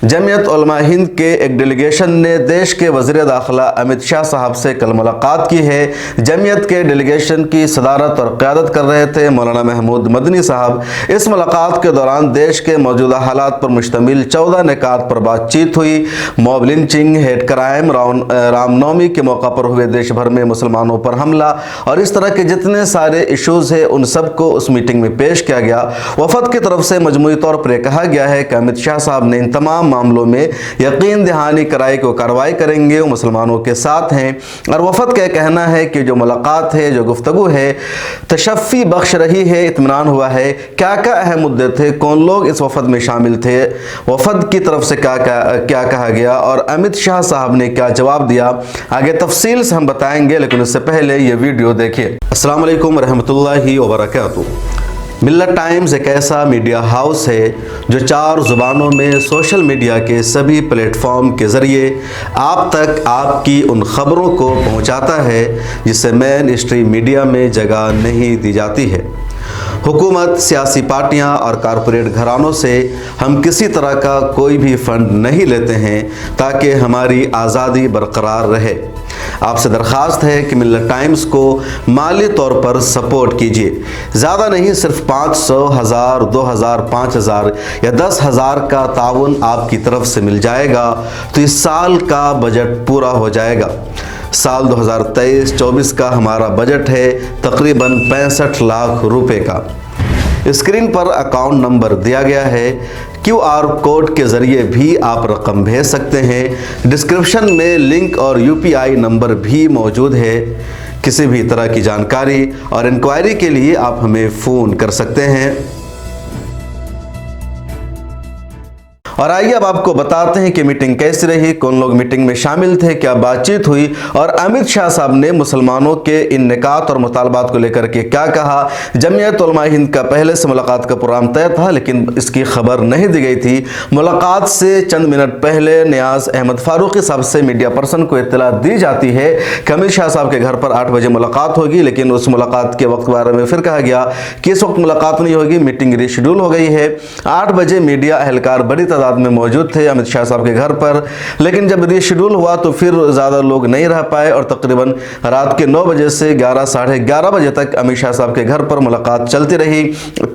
जमीयत उलमा हिंद के एक डेलीगेशन ने देश के वज़ीर दाखिला अमित शाह साहब से कल मुलाकात की है। जमीयत के डेलीगेशन की सदारत और क़यादत कर रहे थे मौलाना महमूद मदनी साहब। इस मुलाकात के दौरान देश के मौजूदा हालात पर मुश्तमिल 14 निकात पर बातचीत हुई। Mob lynching, hate crime, Ramnavami के मौका पर हुए देश भर में मुसलमानों पर हमला और इस तरह के जितने सारे इशूज़ हैं उन सबको उस मीटिंग में पेश किया गया। वफद की तरफ से मजमूई तौर पर कहा गया है कि अमित शाह साहब ने इन तमाम मामलों में यकीन दहानी कराई को कार्रवाई करेंगे, वो मुसलमानों के साथ हैं। और वफद का कहना है कि जो मुलाकात है, जो गुफ्तगू है, तशफ़ी बख्श रही है, इत्मीनान हुआ है। क्या क्या अहम मुद्दे थे, कौन लोग इस वफद में शामिल थे, वफद की तरफ से क्या कहा गया और अमित शाह साहब ने क्या जवाब दिया, आगे तफसील से हम बताएंगे। लेकिन उससे पहले ये वीडियो देखिए। अस्सलाम वालेकुम रहमतुल्लाहि व बरकातुहू। मिल्लत टाइम्स एक ऐसा मीडिया हाउस है जो 4 ज़ुबानों में सोशल मीडिया के सभी प्लेटफॉर्म के ज़रिए आप तक आपकी उन ख़बरों को पहुंचाता है जिसे मेन स्ट्रीम मीडिया में जगह नहीं दी जाती है। हुकूमत, सियासी पार्टियां और कारपोरेट घरानों से हम किसी तरह का कोई भी फ़ंड नहीं लेते हैं ताकि हमारी आज़ादी बरकरार रहे। आपसे दरख्वास्त है कि मिल्लत टाइम्स को माली तौर पर सपोर्ट कीजिए। ज़्यादा नहीं, सिर्फ 500, 1000, 2000, 5000 या 10,000 का ताउन आपकी तरफ से मिल जाएगा तो इस साल का बजट पूरा हो जाएगा। साल 2023-24 का हमारा बजट है तकरीबन 65 लाख रुपए का। स्क्रीन पर अकाउंट नंबर दिया गया है। QR कोड के ज़रिए भी आप रकम भेज सकते हैं। डिस्क्रिप्शन में लिंक और UPI नंबर भी मौजूद है। किसी भी तरह की जानकारी और इंक्वायरी के लिए आप हमें फ़ोन कर सकते हैं। और आइए अब आपको बताते हैं कि मीटिंग कैसी रही, कौन लोग मीटिंग में शामिल थे, क्या बातचीत हुई और अमित शाह साहब ने मुसलमानों के इन निकात और मुतालबात को लेकर के क्या कहा। जमीयत उलमा हिंद का पहले से मुलाकात का प्रोग्राम तय था लेकिन इसकी खबर नहीं दी गई थी। मुलाकात से चंद मिनट पहले नियाज अहमद फारूकी साहब से मीडिया पर्सन को इत्तला दी जाती है कि अमित शाह साहब के घर पर 8 बजे मुलाकात होगी, लेकिन उस मुलाकात के वक्त के बारे में फिर कहा गया कि इस वक्त मुलाकात नहीं होगी, मीटिंग रीशेड्यूल हो गई है। 8 बजे मीडिया एहलकार बड़ी में मौजूद थे अमित शाह साहब के घर पर, लेकिन जब रीशेड्यूल हुआ तो फिर ज़्यादा लोग नहीं रह पाए और तकरीबन रात के 9 बजे से 11, साढ़े 11 बजे तक अमित शाह साहब के घर पर मुलाकात चलती रही।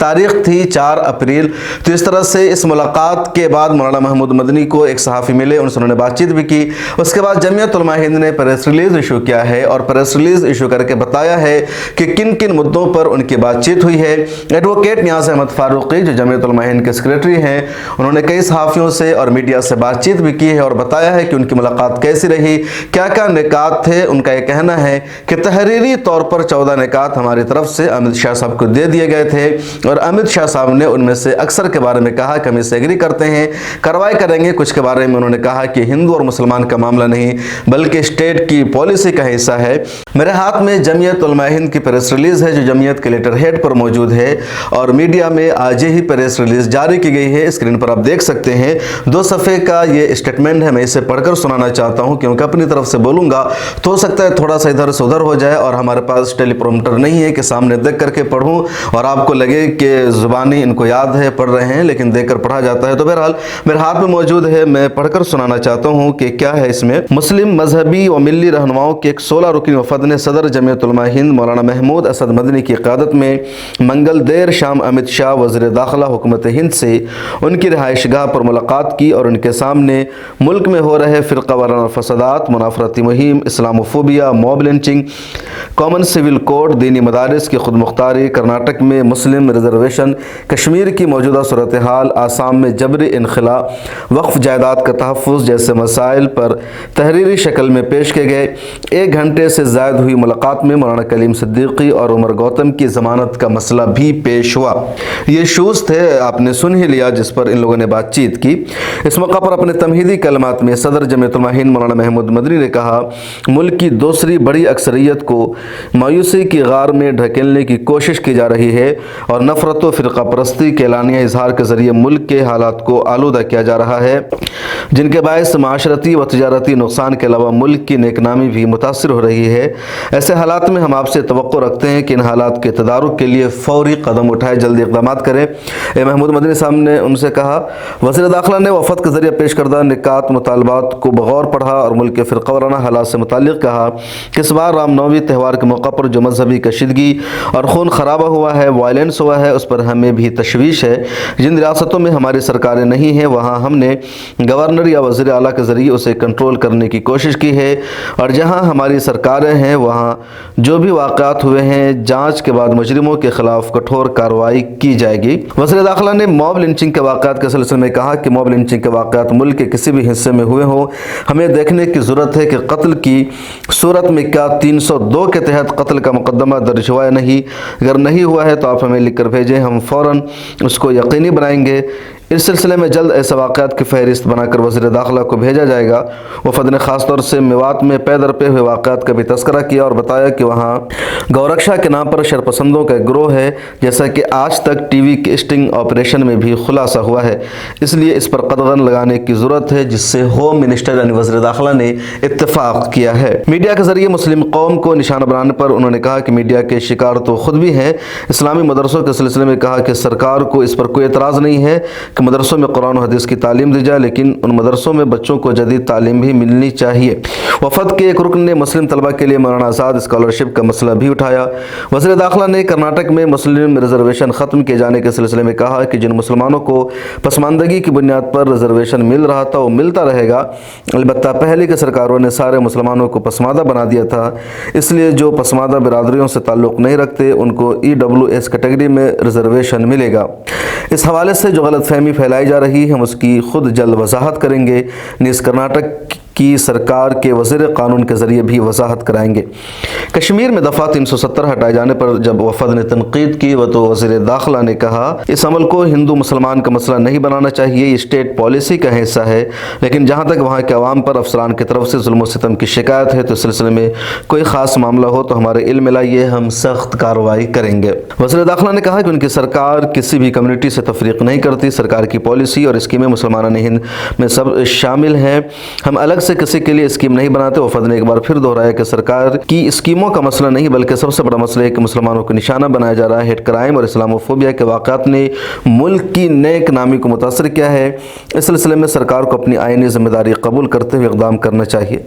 तारीख थी 4 अप्रैल। तो इस तरह से इस मुलाकात के बाद मौलाना महमूद मदनी को एक सहाफ़ी मिले, उनसे उन्होंने बातचीत भी की। उसके बाद जमीयत उलमा हिंद ने प्रेस रिलीज़ इशू किया है और प्रेस रिलीज़ इशू करके बताया है कि किन किन मुद्दों पर उनकी बातचीत हुई है। एडवोकेट नियाज अहमद फारूकी जो जमीयत उलमा हिंद के सेक्रेटरी हैं, उन्होंने कई सहाफ़ियों से और मीडिया से बातचीत भी की है और बताया है कि उनकी मुलाकात कैसी रही, क्या क्या निकात थे। उनका यह कहना है कि तहरीरी तौर पर 14 निकात हमारी तरफ से अमित शाह साहब को दे दिए गए थे और अमित शाह साहब ने उनमें से अक्सर के बारे में कहा कि हम इससे एग्री करते हैं, कार्रवाई करेंगे। कुछ के बारे में उन्होंने कहा कि हिंदू और मुसलमान का मामला नहीं बल्कि स्टेट की पॉलिसी का हिस्सा है। मेरे हाथ में जमीयत उलमा हिंद की प्रेस रिलीज है जो जमीयत के लेटर हेड पर मौजूद है और मीडिया में आज ही प्रेस रिलीज जारी की गई है। स्क्रीन पर आप देख सकते हैं 2 सफ़े का ये स्टेटमेंट है। मैं इसे पढ़कर सुनाना चाहता हूं क्योंकि अपनी तरफ से बोलूंगा तो हो सकता है थोड़ा सा इधर से उधर हो जाए और हमारे पास टेलीप्रॉम्प्टर नहीं है कि सामने देख करके पढ़ूं और आपको लगे कि ज़ुबानी इनको याद है, पढ़ रहे हैं, लेकिन देखकर पढ़ा जाता है। तो बहरहाल मेरे हाथ में मौजूद है, मैं पढ़कर सुनाना चाहता हूँ कि क्या है इसमें। मुस्लिम मजहबी व मिली रहनुमाओं के एक 16 रुकनी वफद ने सदर जमीयत उलमा हिंद मौलाना महमूद असद मदनी की क़यादत में मंगल देर शाम अमित शाह वज़ीर दाखिला हुकूमत हिंद से उनकी रिहाइशगाह पर मुलाकात की और उनके सामने मुल्क में हो रहे फ़िरका वाराना फसादात, मुनाफरती मुहिम, Islamophobia, mob lynching, common civil code, दीनी मदारिस की खुद मुख्तारी, कर्नाटक में मुस्लिम रिजर्वेशन, कश्मीर की मौजूदा सूरत हाल, आसाम में जबरी इनखला, वक्फ जायदाद का तहफ़्फ़ुज़ जैसे मसाइल पर तहरीरी शक्ल में पेश किए गए। 1 घंटे से ज़ायद हुई मुलाकात में मौलाना कलीम सिद्दीकी और उमर गौतम की ज़मानत का मसला भी पेश हुआ। ये इशूज़ थे, आपने सुन ही लिया, जिस पर इन लोगों ने बातचीत की। इस मौका पर अपने तमहीदी कलमात में सदर जमीयत उलमा हिंद मौलाना महमूद मदनी ने कहा, मुल्क की दूसरी बड़ी अक्सरियत को मायूसी की गार में ढकेलने की कोशिश की जा रही है और नफरत व फ़िरका परस्ती के एलानिया इजहार के ज़रिए मुल्क के हालात को आलूदा किया जा रहा है। जिनके बायस माशरती व तिजारती नुकसान के अलावा मुल्क की नेकनामी भी मुतासिर हो रही है। ऐसे हालात में हम आपसे तवक्को रखते हैं कि इन हालात के तदारुक के लिए फौरी कदम उठाए, जल्दी इक़दाम करें। महमूद मदनी साहब ने उनसे कहा। वज़ीर दाखिला ने वफ़द के ज़रिए पेश करदा निकात मुतालबात को बगौर पढ़ा और मुल्क के फ़िरक़ा वाराना हालात से मुताल्लिक़ कहा कि इस बार रामनवमी त्यौहार के मौका पर जो मजहबी कशीदगी और खून खराबा हुआ है, वायलेंस हुआ है, उस पर हमें भी तशवीश है। जिन रियासतों में हमारी सरकारें नहीं हैं वहाँ हमने गवर्नर या वज़ीर आला के ज़रिए उसे कंट्रोल करने की कोशिश की है, और जहाँ हमारी सरकारें हैं वहाँ जो भी वाक़यात हुए हैं जांच के बाद मुजरिमों के खिलाफ कठोर कार्रवाई की जाएगी। वज़ीर दाखिला ने मॉब लिंचिंग के वाक़यात के सिलसिले में कहा कि मॉब लिंचिंग के वाक़यात मुल्क के किसी भी हिस्से में हुए हों, हमें देखने की ज़रूरत है कि कत्ल की सूरत में क्या 302 के तहत कत्ल का मुकदमा दर्ज हुआ है नहीं। अगर नहीं हुआ है तो आप हमें लिख कर भेजें, हम फ़ौरन उसको यकीनी बनाएंगे। इस सिलसिले में जल्द ऐसे वाक़यात की फ़हरिस्त बनाकर वज़ीर दाखिला को भेजा जाएगा। वफ़द ने ख़ास तौर से मेवात में पै दर पे हुए वाक़यात का भी तज़किरा किया और बताया कि वहाँ गौरक्षा के नाम पर शरपसंदों का गिरोह है, जैसा कि आज तक टीवी के स्टिंग ऑपरेशन में भी खुलासा हुआ है। इसलिए इस पर कदगन लगाने की ज़रूरत है, जिससे होम मिनिस्टर यानी वज़ीर दाखिला ने इत्तेफाक किया है। मीडिया के ज़रिए मुस्लिम कौम को निशाना बनाने पर उन्होंने कहा कि मीडिया के शिकार तो खुद भी हैं। इस्लामी मदरसों के सिलसिले में कहा कि सरकार को इस पर कोई एतराज़ नहीं है कि मदरसों में कुरान और हदीस की तालीम दी जाए, लेकिन उन मदरसों में बच्चों को जदीद तालीम भी मिलनी चाहिए। वफ़द के एक रुकन ने मुस्लिम तलबा के लिए मौलाना आज़ाद स्कॉलरशिप का मसला भी उठाया। वज़ीर दाखिला ने कर्नाटक में मुस्लिम रिजर्वेशन ख़त्म किए जाने के सिलसिले में कहा कि जिन मुसलमानों को पसमानदगी की बुनियाद पर रिजर्वेशन मिल रहा था वो मिलता रहेगा। अलबत्ता पहले की सरकारों ने सारे मुसलमानों को पसमादा बना दिया था, इसलिए जो पसमादा बिरादरियों से ताल्लुक़ नहीं रखते उनको EWS कैटेगरी में रिजर्वेशन मिलेगा। इस हवाले से जो गलतफहमी फैलाई जा रही है हम उसकी खुद जल्द वजाहत करेंगे। नीज़ कर्नाटक की सरकार के वज़ीर क़ानून के ज़रिए भी वजाहत कराएंगे। कश्मीर में दफ़ा 370 हटाए जाने पर जब वफ़द ने तनकीद की तो वज़ीर दाखिला ने कहा इस अमल को हिंदू मुसलमान का मसला नहीं बनाना चाहिए, ये स्टेट पॉलिसी का हिस्सा है, लेकिन जहाँ तक वहाँ के अवाम पर अफसरान की तरफ से जुल्म सितम की शिकायत है तो इस सिलसिले में कोई ख़ास मामला हो तो हमारे इल्म में लाइए, हम सख्त कार्रवाई करेंगे। वज़ीर दाखिला ने कहा कि उनकी सरकार किसी भी कम्युनिटी से तफरीक नहीं करती, सरकार की पॉलिसी और स्कीमें मुसलमान हिंद में सब शामिल हैं, हम अलग से किसी के लिए स्कीम नहीं बनाते। वफ़द ने एक बार फिर दोहराया कि सरकार की स्कीमों का मसला नहीं बल्कि सबसे बड़ा मसला है कि मुसलमानों को निशाना बनाया जा रहा है। हेट क्राइम और इस्लामोफोबिया के वाक़यात ने मुल्क की नेक नामी को मुतासर किया है। इस सिलसिले में सरकार को अपनी आईनी जिम्मेदारी कबूल करते हुए इक़दाम करना चाहिए।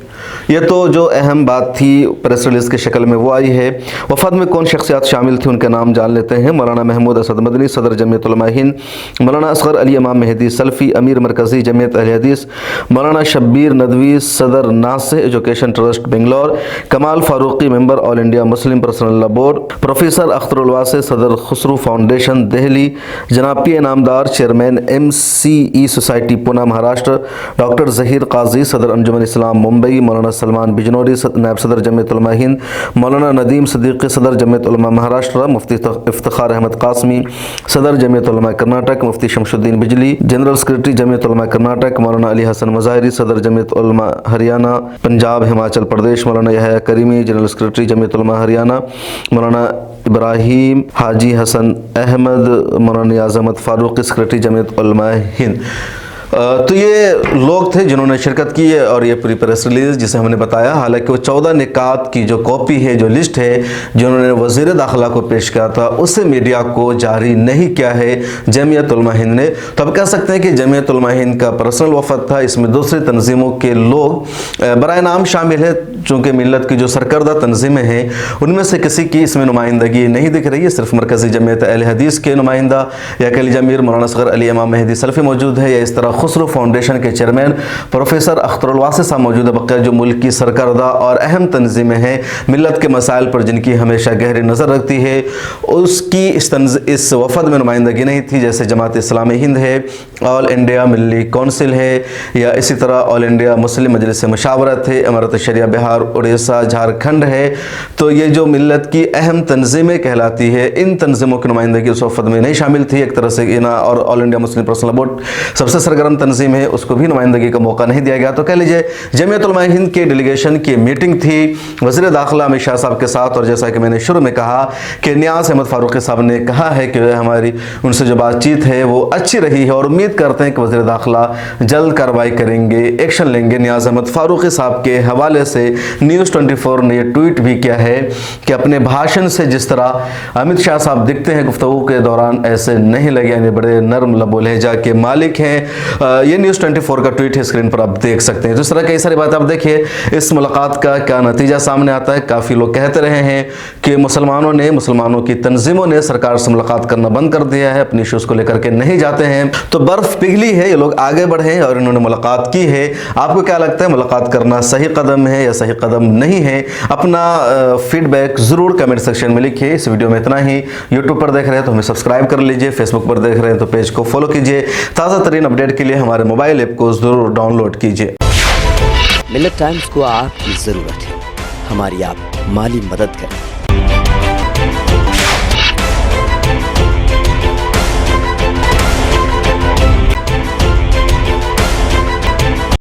ये तो जो अहम बात थी प्रेस रिलीज़ की शक्ल में वो आई है। वफ़द में कौन शख्सियात शामिल थी उनके नाम जान लेते हैं। मौलाना महमूद असद मदनी सदर जमीयत उलमा हिंद, मौलाना असगर अली इमाम मेहदी सल्फ़ी अमीर मरकज़ी जमीयत अहले हदीस, मौलाना शब्बीर नदवी सदर नासिह education trust Bangalore, Kamal Farooqui member all India Muslim personal law board, professor Akhtarul Wasey सदर खुसरू फाउंडेशन दिल्ली, जनाब P Inamdar chairman MCE society Pune Maharashtra, doctor Zaheer Kazi सदर अंजुमन इस्लाम मुंबई, मौलाना सलमान बिजनौरी नायब सदर जमीयत उलमा हिंद, मौलाना नदीम सिद्दीकी सदर जमीयत उलमा महाराष्ट्र, मुफ्ती इफ्तिखार अहमद कासमी सदर जमीयत उलमा कर्नाटक, मुफ्ती शमशुद्दीन बिजली जनरल सेक्रेटरी जमीयत उलमा कर्नाटक, मौलाना अली हसन मज़ाहिरी सदर जमीयत उलमा हरियाणा पंजाब हिमाचल प्रदेश, मौलाना यहया creamy general secretary Jamiat Ulama Haryana, मौलाना इब्राहिम हाजी हसन अहमद, मौलाना नियाज़ अहमद फारूकी सेक्रेटरी जमीयत उलमा हिंद। तो ये लोग थे जिन्होंने शिरकत की है और ये पूरी प्रेस रिलीज़ जिसे हमने बताया, हालांकि वो 14 निकात की जो कॉपी है, जो लिस्ट है जिन्होंने वज़ीर दाखिला को पेश किया था उसे मीडिया को जारी नहीं किया है जमीयत उलमा हिंद ने। तो अब कह सकते हैं कि जमीयत उलमा हिंद का पर्सनल वफ़द था, इसमें दूसरी तंजीमों के लोग बराए नाम शामिल है। चूँकि मिलत की जो सरकर्दा तंजीमें हैं उनमें से किसी की इसमें नुमाइंदगी नहीं दिख रही है, सिर्फ मरकज़ी जमीयत अहले हदीस के नुमाइंदा या कलीजा मीर मौलाना असगर अली इमाम मेहदी सल्फ़ी मौजूद है, या इस तरह खुसरू फाउंडेशन के चेयरमैन प्रोफेसर अख्तरुल वासे साहब मौजूद है। बक़िया जो मुल्क की सरकर्दा और अहम तंजीमें हैं मिलत के मसाइल पर जिनकी हमेशा गहरी नज़र रखती है, उसकी इस वफ़द में नुमाइंदगी नहीं थी। जैसे जमात इस्लामी हिंद है, ऑल इंडिया मिली कौंसिल है, या इसी तरह ऑल इंडिया मुस्लिम मजलिस मशावरत है, इमारत शरिया बिहार बिहार, उड़ीसा, झारखंड है। तो ये जो मिल्लत की अहम तंजीमें कहलाती है, इन तंजीमों की नुमाइंदगी उस वफद में नहीं शामिल थी। एक तरह से इना और all India Muslim personal board सबसे सरगर्म तंजीम है, उसको भी नुमाइंदगी का मौका नहीं दिया गया। तो कह लीजिए जमीयत उलमा हिंद के डेलीगेशन की मीटिंग थी वज़ीर दाखिला अमित शाह साहब के साथ, और जैसा कि मैंने शुरू में कहा कि नियाज़ अहमद फारूकी साहब ने कहा है कि हमारी उनसे जो बातचीत है वो अच्छी रही है और उम्मीद करते हैं कि वज़ीर दाखिला जल्द कार्रवाई करेंगे, एक्शन लेंगे। नियाज़ अहमद फारूकी साहब के हवाले से न्यूज़ 24 ने ये ट्वीट भी किया है कि अपने भाषण से जिस तरह अमित शाह साहब दिखते हैं गुफ्तगू के दौरान, ऐसे नहीं लगे, यानी बड़े नरम लबो लहजा के मालिक हैं। ये न्यूज़ 24 का ट्वीट है, स्क्रीन पर आप देख सकते हैं। तो इस तरह कई सारी बात आप देखिए, इस मुलाकात का क्या नतीजा सामने आता है। काफ़ी लोग कहते रहे हैं कि मुसलमानों की तंजीमों ने सरकार से मुलाकात करना बंद कर दिया है, अपनी इश्यूज़ को लेकर के नहीं जाते हैं। तो बर्फ़ पिघली है, ये लोग आगे बढ़े और इन्होंने मुलाकात की है। आपको क्या लगता है, मुलाकात करना सही कदम है या सही कदम नहीं है? अपना फीडबैक ज़रूर कमेंट सेक्शन में लिखिए। इस वीडियो में इतना ही। यूट्यूब पर देख रहे हैं तो हमें सब्सक्राइब कर लीजिए, फेसबुक पर देख रहे हैं तो पेज को फॉलो कीजिए। ताज़ा तरीन अपडेट के लिए हमारे मोबाइल ऐप को ज़रूर डाउनलोड कीजिए। मिल्लत टाइम्स को आपकी ज़रूरत है, हमारी आप माली मदद करें।